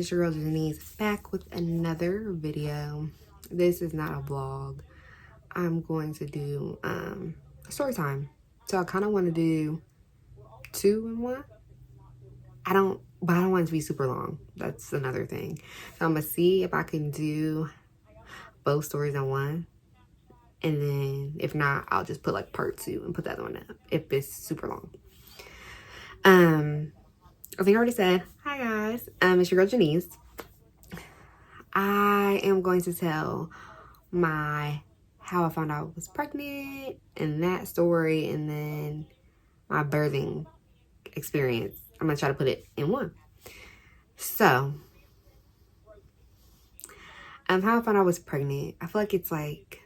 it's your girl Denise back with another video. This is not a vlog. I'm going to do a story time. So I kind of want to do 2 in 1. I don't want it to be super long. That's another thing. So I'm gonna see if I can do both stories in one. And then if not, I'll just put like part 2 and put that one up if it's super long. I think I already said, hi guys. It's your girl Janice. I am going to tell how I found out I was pregnant and that story, and then my birthing experience. I'm gonna try to put it in one. So, how I found out I was pregnant. I feel like it's like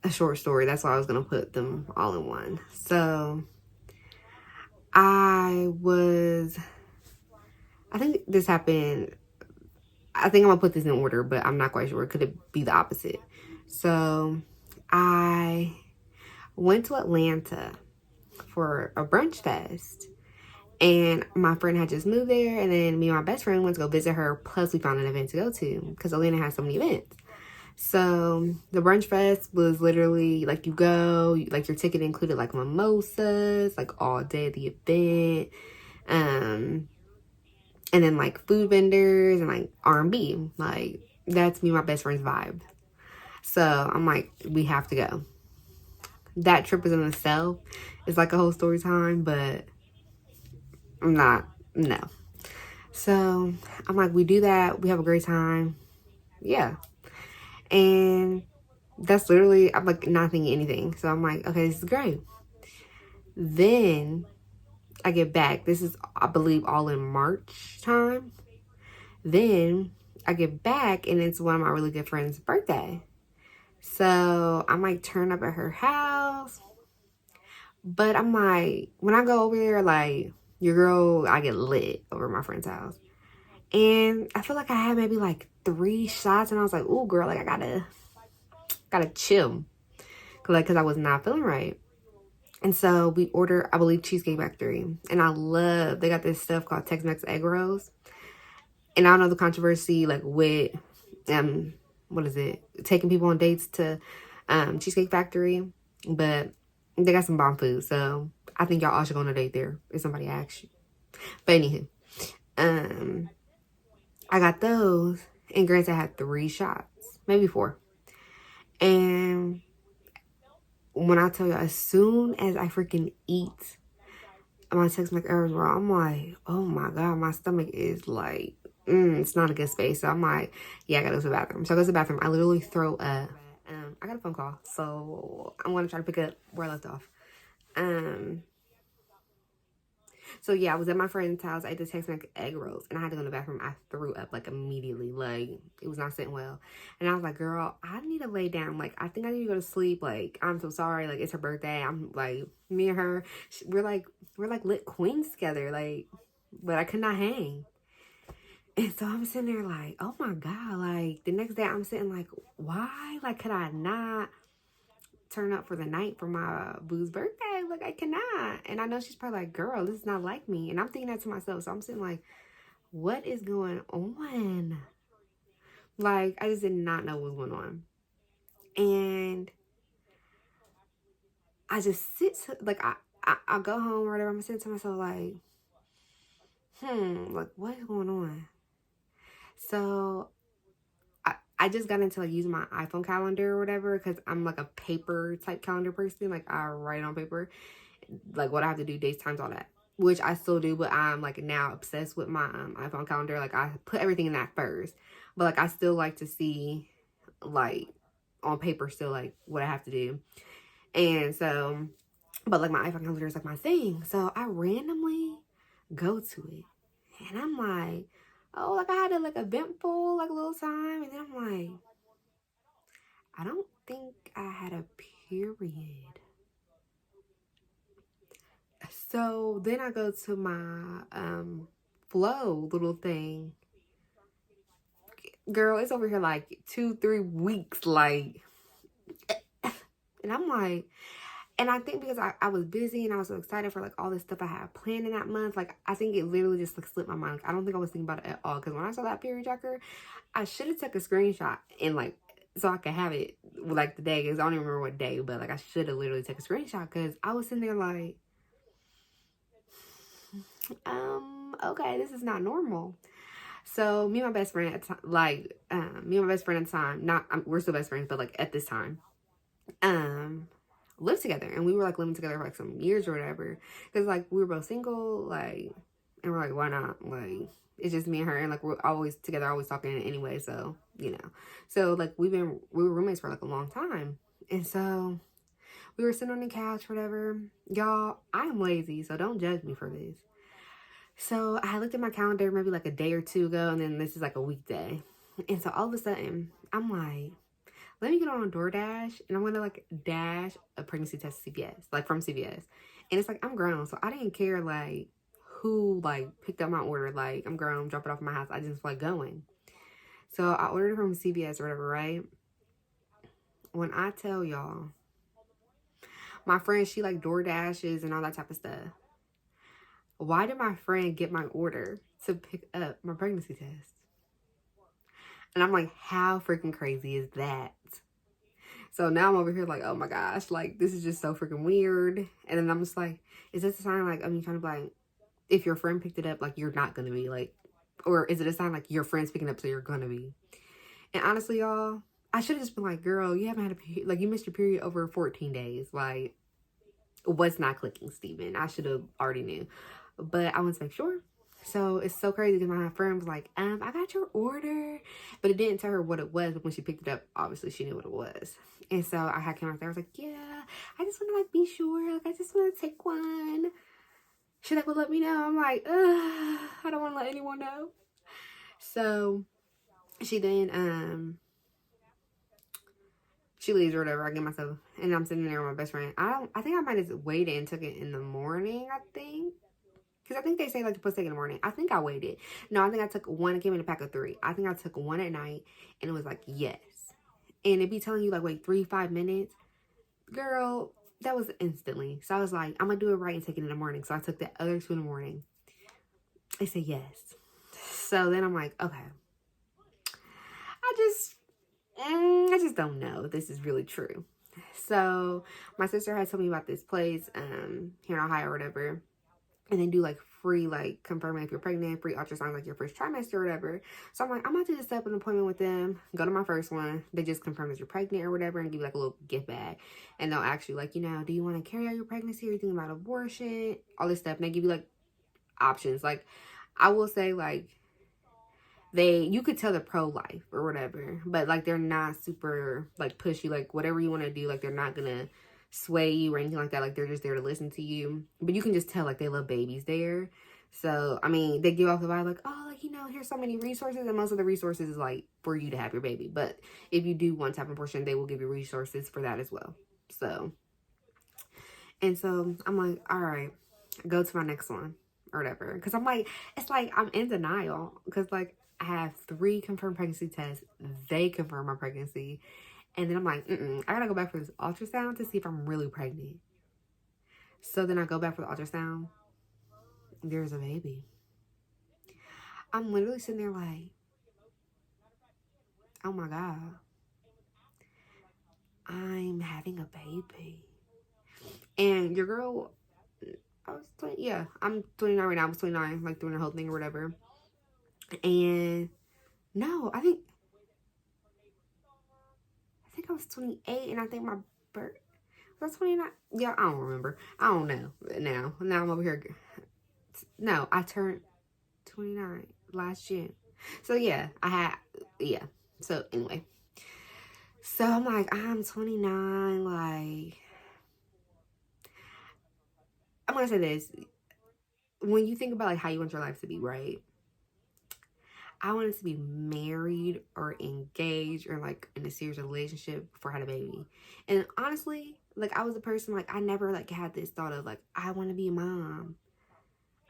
a short story. That's why I was gonna put them all in one. So, I think this happened. I think I'm gonna put this in order, but I'm not quite sure. Could it be the opposite? So, I went to Atlanta for a brunch fest, and my friend had just moved there, and then me and my best friend went to go visit her, plus we found an event to go to because Atlanta has so many events. So the brunch fest was literally like you go, like your ticket included like mimosas, like all day at the event, and then like food vendors and like R&B. Like that's me and my best friend's vibe. So I'm like, we have to go. That trip is in itself. It's like a whole story time, but no. So I'm like, we do that. We have a great time. Yeah. And that's literally, I'm like not thinking anything. So I'm like, okay, this is great. Then I get back. This is, I believe, all in March time. Then I get back and it's one of my really good friends' birthday. So I'm like turn up at her house. But I'm like, when I go over there, like, your girl, I get lit over my friend's house. And I feel like I had maybe like 3 shots, and I was like, ooh, girl, like, I gotta chill. Because I was not feeling right. And so we order, I believe, Cheesecake Factory. And they got this stuff called Tex-Mex egg rolls. And I don't know the controversy, like, with, what is it? Taking people on dates to Cheesecake Factory. But they got some bomb food, so I think y'all all should go on a date there if somebody asks you. But anywho, I got those, and granted, I had 3 shots, maybe 4. And when I tell you, as soon as I freaking eat, my Tex-Mex errors were, I'm like, oh my god, my stomach is like, it's not a good space. So I'm like, yeah, I gotta go to the bathroom. So I go to the bathroom. I literally throw up. I got a phone call, so I'm gonna try to pick up where I left off. So yeah, I was at my friend's house. I ate the Tex-Mex egg rolls, and I had to go to the bathroom. I threw up like immediately. Like, it was not sitting well. And I was like, girl, I need to lay down. Like, I think I need to go to sleep. Like, I'm so sorry. Like, it's her birthday. I'm like, me and her, we're like lit queens together. Like, but I could not hang. And so I'm sitting there like, oh my god. Like, the next day I'm sitting like, why? Like, could I not turn up for the night for my boo's birthday? Like, I cannot. And I know she's probably like, girl, this is not like me. And I'm thinking that to myself. So I'm sitting like, what is going on? Like, I just did not know what was going on. And I just like, I go home or whatever. I'm sitting to myself like, like, what is going on? So I just got into like using my iPhone calendar or whatever, because I'm like a paper type calendar person. Like, I write on paper, like what I have to do, dates, times, all that, which I still do, but I'm like now obsessed with my iPhone calendar. Like, I put everything in that first, but like I still like to see like on paper still like what I have to do. And so, but like my iPhone calendar is like my thing. So I randomly go to it, and I'm like, oh, like I had a like eventful like little time, and then I'm like, I don't think I had a period. So then I go to my flow little thing. Girl, it's over here like 2-3 weeks, like, and I'm like, And I think because I was busy and I was so excited for like all this stuff I had planned in that month, like I think it literally just like slipped my mind. Like, I don't think I was thinking about it at all. Because when I saw that period tracker, I should have took a screenshot and like so I could have it like the day. Because I don't even remember what day, but like I should have literally took a screenshot because I was sitting there like, okay, this is not normal. So me and my best friend at the time, not we're still best friends, but like at this time, lived together, and we were like living together for like some years or whatever, because like we were both single, like, and we're like, why not? Like, it's just me and her, and like we're always together, always talking anyway, so so like we were roommates for like a long time, and so we were sitting on the couch, whatever. Y'all, I'm lazy, so don't judge me for this. So I looked at my calendar maybe like a day or two ago, and then this is like a weekday. And so all of a sudden, I'm like, let me get on DoorDash, and I'm gonna like dash a pregnancy test to CVS, like from CVS. And it's like, I'm grown, so I didn't care like who like picked up my order. Like, I'm grown, drop it off at my house. I just like going. So I ordered it from CVS or whatever, right? When I tell y'all, my friend, she like DoorDashes and all that type of stuff. Why did my friend get my order to pick up my pregnancy test? And I'm like, how freaking crazy is that? So now I'm over here like, oh my gosh, like this is just so freaking weird. And then I'm just like, is this a sign like, I'm trying to be like, if your friend picked it up, like you're not gonna be like, or is it a sign like your friend's picking up so you're gonna be? And honestly, y'all, I should have just been like, girl, you haven't had a period, like you missed your period over 14 days. Like, what's not clicking, Steven? I should have already knew. But I want to make sure. So it's so crazy because my friend was like, I got your order. But it didn't tell her what it was. But when she picked it up, obviously she knew what it was. And so I had came out there. I was like, yeah, I just want to like be sure. Like, I just want to take one. She like, well, let me know. I'm like, I don't want to let anyone know. So she then, she leaves or whatever. I get myself, and I'm sitting there with my best friend. I think I might have waited and took it in the morning, I think. Because I think they say like to put it in the morning. I think I waited. No, I think I took one. It came in a pack of 3. I think I took one at night, and it was like, yes. And it'd be telling you like, wait, 5 minutes. Girl, that was instantly. So I was like, I'm going to do it right and take it in the morning. So I took the other 2 in the morning. They said yes. So then I'm like, okay. I just don't know if this is really true. So my sister had told me about this place here in Ohio or whatever. And they do like free, like confirming if you're pregnant, free ultrasounds like your first trimester or whatever. So I'm like, I'm about to just set up an appointment with them, go to my first one. They just confirm that you're pregnant or whatever and give you like a little gift bag. And they'll ask you like, do you want to carry out your pregnancy? Are you thinking about abortion? All this stuff. And they give you like options. Like, I will say like, you could tell they're pro-life or whatever, but like they're not super like pushy, like whatever you want to do, like they're not gonna sway you or anything like that. Like they're just there to listen to you, but you can just tell like they love babies there. So I mean, they give off the vibe like, oh, like here's so many resources, and most of the resources is like for you to have your baby. But if you do want to have an abortion, they will give you resources for that as well. So I'm like, all right, go to my next one or whatever, because I'm like, it's like I'm in denial because like I have 3 confirmed pregnancy tests. They confirm my pregnancy. And then I'm like, I gotta go back for this ultrasound to see if I'm really pregnant. So then I go back for the ultrasound. There's a baby. I'm literally sitting there like, oh my God. I'm having a baby. And your girl, I'm 29 right now. I was 29, like doing the whole thing or whatever. And no, I think I was 28, and I think my birth was 29. Yeah, I don't remember. I don't know now. Now I'm over here. No, I turned 29 last June. So yeah, So anyway, so I'm like, I'm 29. Like, I'm gonna say this: when you think about like how you want your life to be, right? I wanted to be married or engaged or like in a serious relationship before I had a baby. And honestly, like I was a person like I never like had this thought of like I want to be a mom.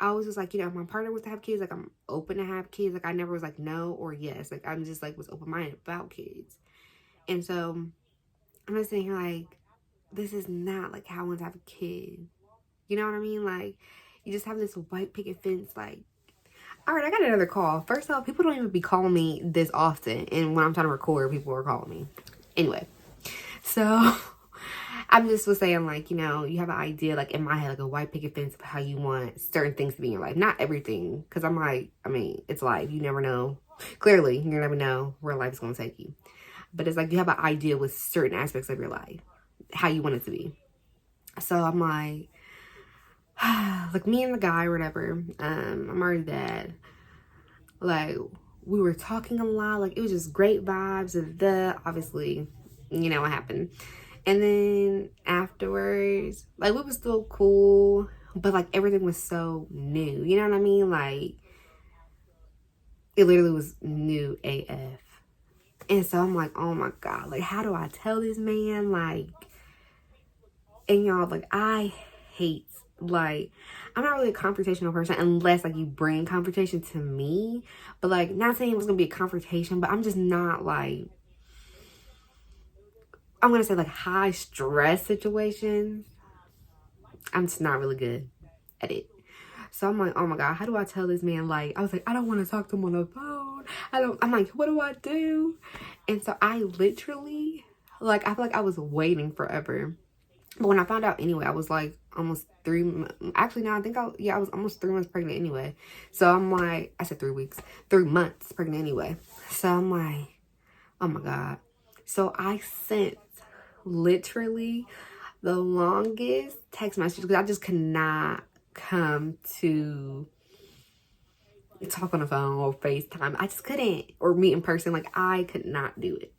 I was just like, if my partner was to have kids, like I'm open to have kids. Like I never was like no or yes. Like I'm just like was open minded about kids. And so I'm just sitting here like, this is not like how I want to have a kid. You know what I mean? Like, you just have this white picket fence, like, all right, I got another call. First off, people don't even be calling me this often. And when I'm trying to record, people are calling me. Anyway, so I just was saying, like, you know, you have an idea, like, in my head, like a white picket fence of how you want certain things to be in your life. Not everything. Because I'm like, I mean, it's life. You never know. Clearly, you never know where life is going to take you. But it's like you have an idea with certain aspects of your life, how you want it to be. So I'm like me and the guy or whatever, I'm already dead. Like, we were talking a lot. Like, it was just great vibes. Obviously, you know what happened. And then afterwards, like, we was still cool. But, like, everything was so new. You know what I mean? Like, it literally was new AF. And so I'm like, oh my God. Like, how do I tell this man? Like, and y'all, like, I hate, like, I'm not really a confrontational person unless, like, you bring confrontation to me. But, like, not saying it was going to be a confrontation, but I'm just not, like, I'm going to say, like, high stress situations. I'm just not really good at it. So I'm like, oh my God, how do I tell this man? Like, I was like, I don't want to talk to him on the phone. I'm like, what do I do? And so I literally, like, I feel like I was waiting forever. But when I found out anyway, I was like almost actually, no, I was almost 3 months pregnant anyway. So I'm like, I said 3 weeks, 3 months pregnant anyway. So I'm like, oh my God. So I sent literally the longest text message because I just could not come to talk on the phone or FaceTime. I just couldn't, or meet in person. Like, I could not do it.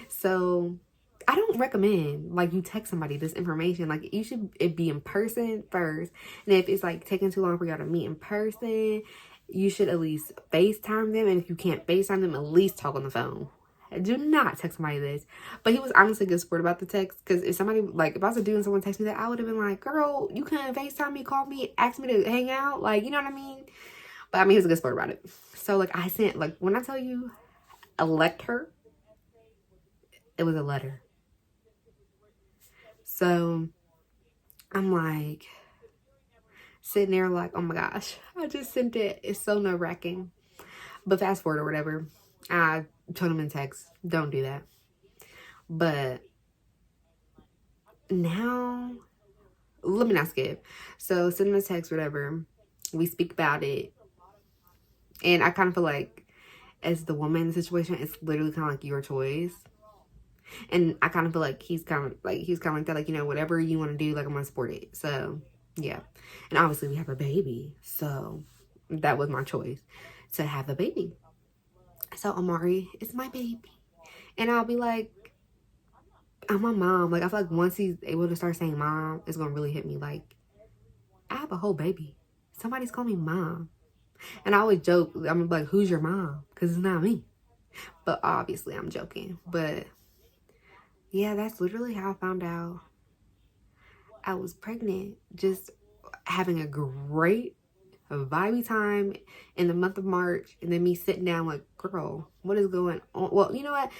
So I don't recommend, like, you text somebody this information. Like, you should it be in person first. And if it's, like, taking too long for y'all to meet in person, you should at least FaceTime them. And if you can't FaceTime them, at least talk on the phone. Do not text somebody this. But he was honestly good sport about the text. Because if somebody, like, if I was a dude and someone text me that, I would have been like, girl, you couldn't FaceTime me, call me, ask me to hang out. Like, you know what I mean? But, I mean, he was a good sport about it. So, like, I sent, like, when I tell you, elect her, it was a letter. So I'm like sitting there like, oh my gosh, I just sent it. It's so nerve-wracking. But fast forward or whatever, I told him in text, don't do that. But now, let me not skip. So send him a text, whatever. We speak about it. And I kind of feel like as the woman in the situation, it's literally kind of like your choice. And I kind of feel like he's kind of like that, like, you know, whatever you want to do, like, I'm gonna support it. So yeah. And obviously we have a baby, so that was my choice to have a baby. So Amari is my baby, and I'll be like, I'm a mom. Like, I feel like once he's able to start saying mom, it's gonna really hit me. Like, I have a whole baby. Somebody's calling me mom. And I always joke, I'm like, who's your mom? Because it's not me. But obviously I'm joking. But yeah, that's literally how I found out I was pregnant. Just having a great vibey time in the month of March. And then me sitting down like, girl, what is going on? Well, you know what?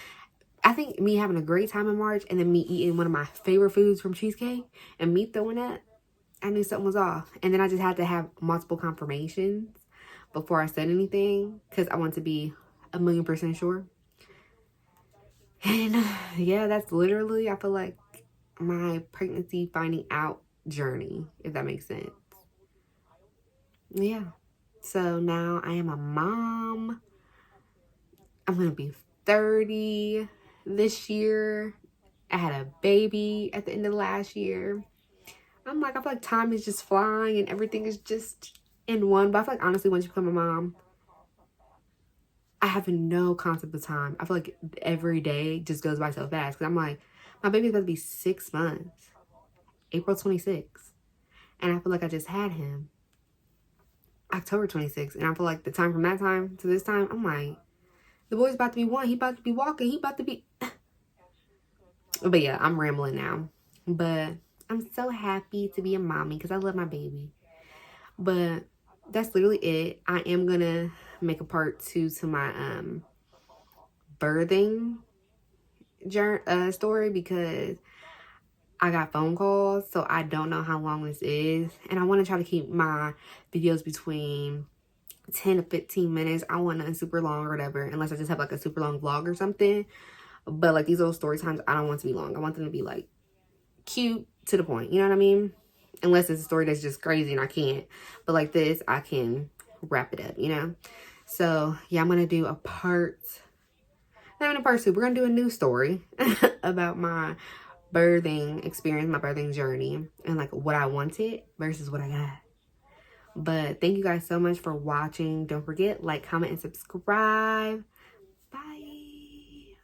I think me having a great time in March and then me eating one of my favorite foods from Cheesecake and me throwing up, I knew something was off. And then I just had to have multiple confirmations before I said anything because I wanted to be 1,000,000% sure. And yeah, that's literally, I feel like, my pregnancy finding out journey, if that makes sense. Yeah. So now I am a mom. I'm going to be 30 this year. I had a baby at the end of last year. I'm like, I feel like time is just flying and everything is just in one. But I feel like, honestly, once you become a mom, I have no concept of time. I feel like every day just goes by so fast. Because I'm like, my baby's about to be 6 months. April 26th. And I feel like I just had him October 26th. And I feel like the time from that time to this time, I'm like, the boy's about to be 1. He about to be walking. He about to be... But yeah, I'm rambling now. But I'm so happy to be a mommy because I love my baby. But that's literally it. I am going to make a part 2 to my birthing story because I got phone calls, so I don't know how long this is. And I want to try to keep my videos between 10 to 15 minutes. I want nothing super long or whatever, unless I just have like a super long vlog or something. But like these little story times, I don't want to be long. I want them to be like cute, to the point. You know what I mean? Unless it's a story that's just crazy and I can't. But like this, I can wrap it up, you know? So yeah, I'm going to do a part, not even a part two. We're going to do a new story about my birthing experience, my birthing journey, and like what I wanted versus what I got. But thank you guys so much for watching. Don't forget, like, comment, and subscribe. Bye.